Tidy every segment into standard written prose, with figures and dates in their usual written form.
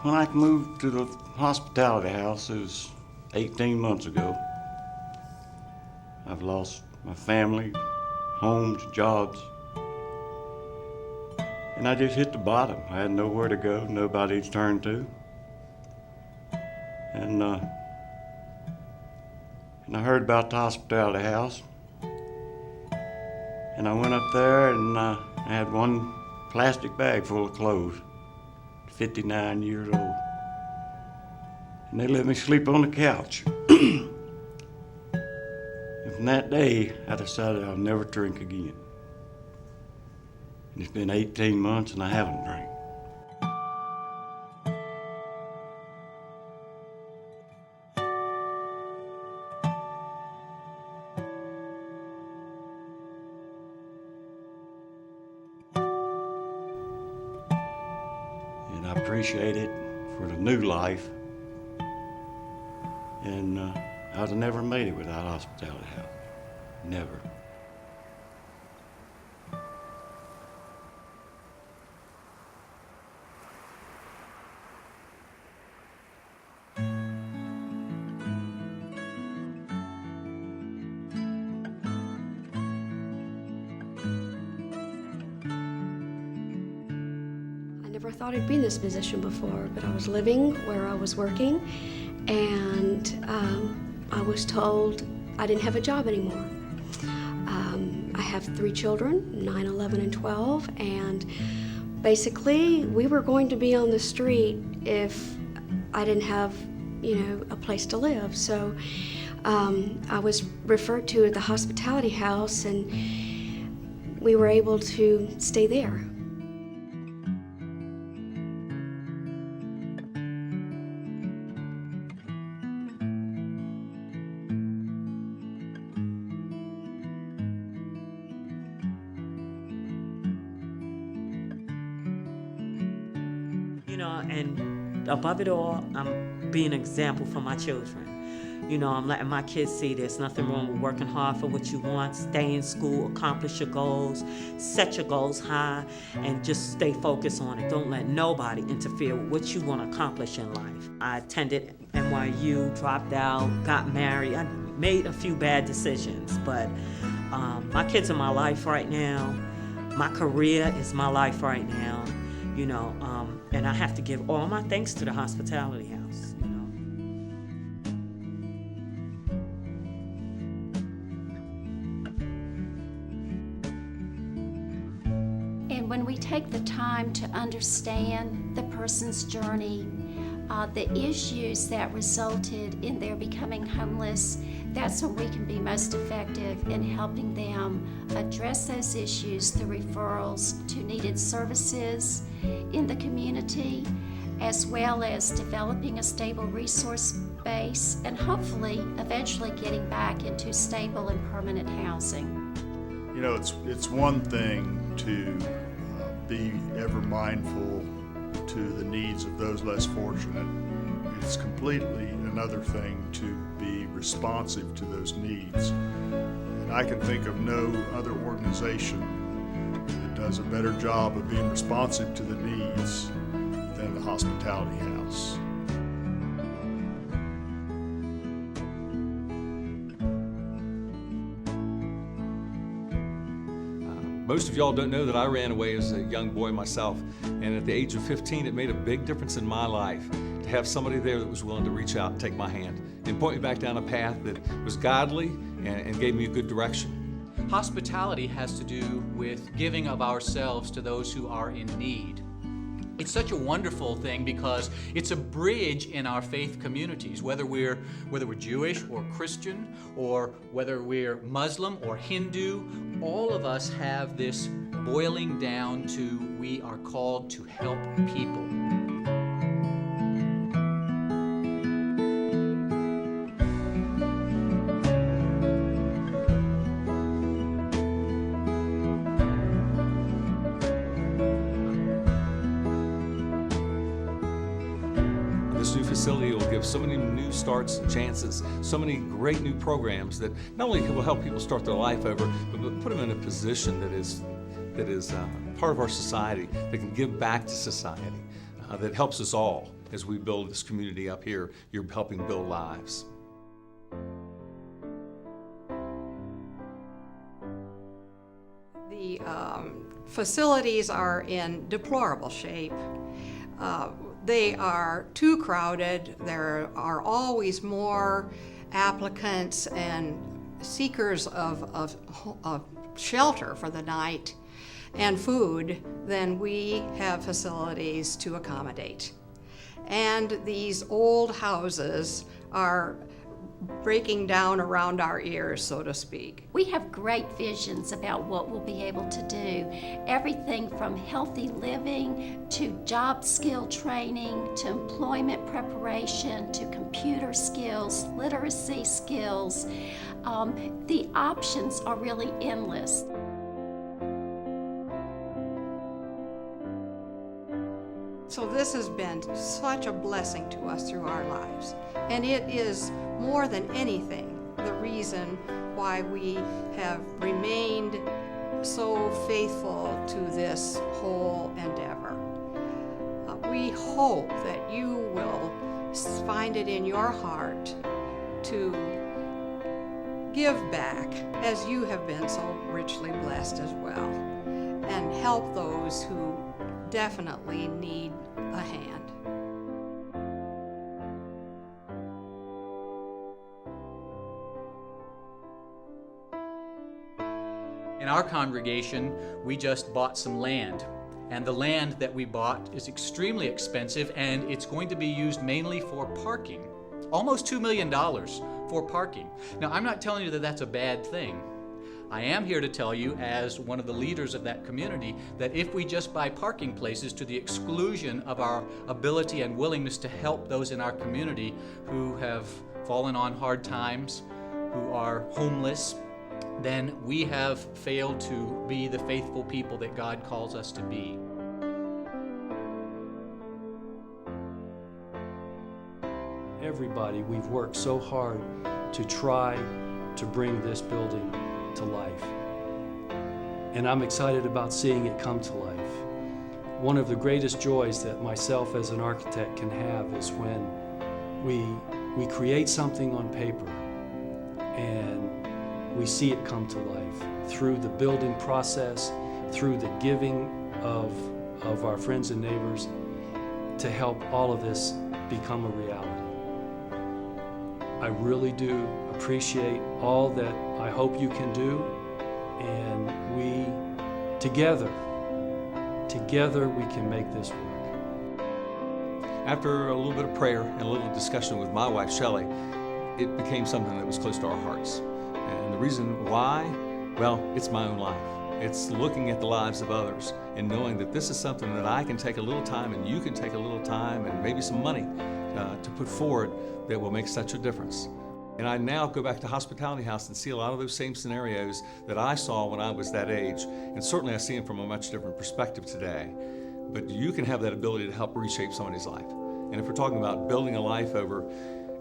When I moved to the hospitality house, it was 18 months ago. I've lost my family, homes, jobs. And I just hit the bottom. I had nowhere to go, nobody to turn to. And I heard about the hospitality house. And I went up there and I had one plastic bag full of clothes, 59 years old. And they let me sleep on the couch. And from that day, I decided I'll never drink again. And it's been 18 months and I haven't drank. And I appreciate it for the new life. And I'd have never made it without hospitality house. Never. I never thought I'd be in this position before, but I was living where I was working, and I was told I didn't have a job anymore. I have 3 children, 9, 11, and 12, and basically we were going to be on the street if I didn't have, a place to live. So I was referred to at the hospitality house, and we were able to stay there. And above it all, I'm being an example for my children. I'm letting my kids see there's nothing wrong with working hard for what you want, stay in school, accomplish your goals, set your goals high, and just stay focused on it. Don't let nobody interfere with what you want to accomplish in life. I attended NYU, dropped out, got married. I made a few bad decisions, but my kids are my life right now. My career is my life right now. And I have to give all my thanks to the hospitality house, And when we take the time to understand the person's journey, the issues that resulted in their becoming homeless, that's when we can be most effective in helping them address those issues through referrals to needed services in the community, as well as developing a stable resource base and hopefully eventually getting back into stable and permanent housing. It's one thing to be ever mindful to the needs of those less fortunate. It's completely another thing to be responsive to those needs. And I can think of no other organization that does a better job of being responsive to the needs than the hospitality house. Most of y'all don't know that I ran away as a young boy myself, and at the age of 15, it made a big difference in my life to have somebody there that was willing to reach out and take my hand and point me back down a path that was godly and gave me a good direction. Hospitality has to do with giving of ourselves to those who are in need. It's such a wonderful thing because it's a bridge in our faith communities, whether we're Jewish or Christian, or whether we're Muslim or Hindu. All of us have this boiling down to we are called to help people. This new facility will give so many new starts and chances, so many great new programs that not only will help people start their life over, but put them in a position that is part of our society, that can give back to society, that helps us all. as we build this community up here. You're helping build lives. The facilities are in deplorable shape. They are too crowded. There are always more applicants and seekers of shelter for the night and food than we have facilities to accommodate. And these old houses are breaking down around our ears, so to speak. We have great visions about what we'll be able to do. Everything from healthy living to job skill training to employment preparation to computer skills, literacy skills. The options are really endless. So this has been such a blessing to us through our lives. And it is more than anything the reason why we have remained so faithful to this whole endeavor. We hope that you will find it in your heart to give back as you have been so richly blessed as well, and help those who definitely need a hand. In our congregation, we just bought some land. And the land that we bought is extremely expensive, and it's going to be used mainly for parking. Almost $2 million for parking. Now, I'm not telling you that that's a bad thing. I am here to tell you, as one of the leaders of that community, that if we just buy parking places to the exclusion of our ability and willingness to help those in our community who have fallen on hard times, who are homeless, then we have failed to be the faithful people that God calls us to be. Everybody, we've worked so hard to try to bring this building to life. And I'm excited about seeing it come to life. One of the greatest joys that myself as an architect can have is when we create something on paper and we see it come to life through the building process, through the giving of our friends and neighbors to help all of this become a reality. I really do appreciate all that I hope you can do, and together we can make this work. After a little bit of prayer and a little discussion with my wife, Shelley, it became something that was close to our hearts. And the reason why, well, it's my own life. It's looking at the lives of others and knowing that this is something that I can take a little time and you can take a little time and maybe some money to put forward that will make such a difference. And I now go back to Hospitality House and see a lot of those same scenarios that I saw when I was that age. And certainly I see them from a much different perspective today. But you can have that ability to help reshape somebody's life. And if we're talking about building a life over,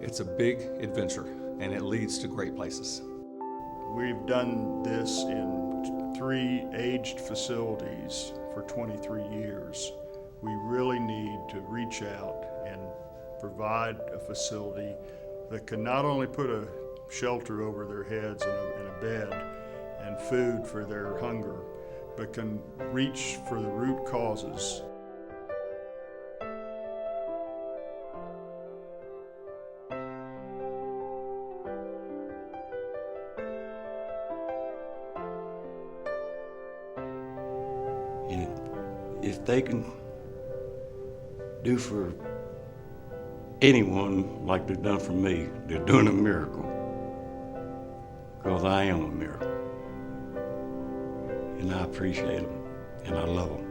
it's a big adventure and it leads to great places. We've done this in 3 aged facilities for 23 years. We really need to reach out and provide a facility that can not only put a shelter over their heads and a bed and food for their hunger, but can reach for the root causes. And if they can do for anyone like they've done for me, they're doing a miracle. Because I am a miracle. And I appreciate them, and I love them.